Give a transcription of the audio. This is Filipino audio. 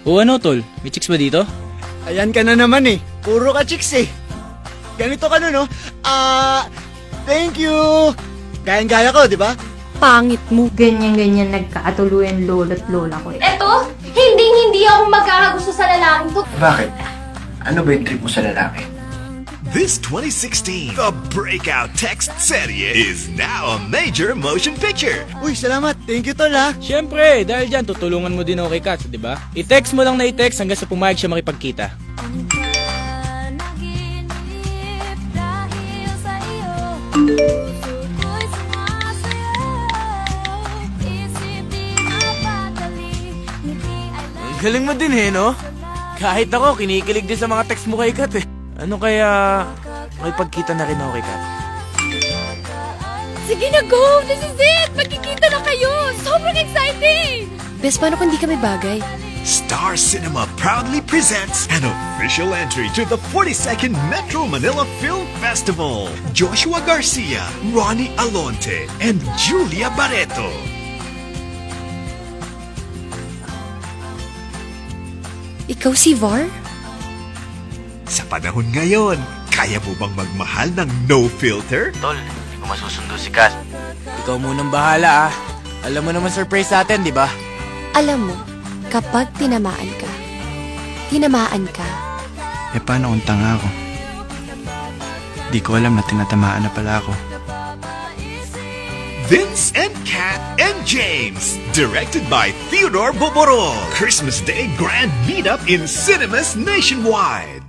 O ano, tol? May chicks ba dito? Ayan ka na naman eh. Puro ka chicks eh. Ganito ka no? Thank you. Gayang-gaya ko, di ba? Pangit mo. Ganyan-ganyan nagkaatuluyan lolo't lola ko. Eto, hindi ako magkakagusto sa lalaking to. Bakit? Ano ba yung trip mo sa lalaki? This 2016, the breakout text serie is now a major motion picture. Uy, salamat. Thank you, tol ha. Siyempre, dahil dyan, tutulungan mo din ako kay Kat, di ba? I-text mo lang na i-text hanggang sa pumayag siya makipagkita. Galing mo din no? Kahit ako, kinikilig din sa mga text mo kay Kat eh. Ano kaya may pagkita na rin ako kay Kat? Sige na, go! This is it! Magkikita na kayo! Sobrang exciting! Bes, paano kung di kami bagay? Star Cinema proudly presents an official entry to the 42nd Metro Manila Film Festival. Joshua Garcia, Ronnie Alonte, and Julia Barreto. Ikaw si Var? Sa panahon ngayon, kaya mo bang magmahal ng no filter? Tol, hindi ko masusundo si Kat. Ikaw munang bahala Alam mo naman surprise sa atin, di ba? Alam mo, kapag tinamaan ka. Eh paano kung tanga ako? Di ko alam na tinatamaan na pala ako. Vince and Kat and James, directed by Theodore Boborol. Christmas Day grand meetup in cinemas nationwide.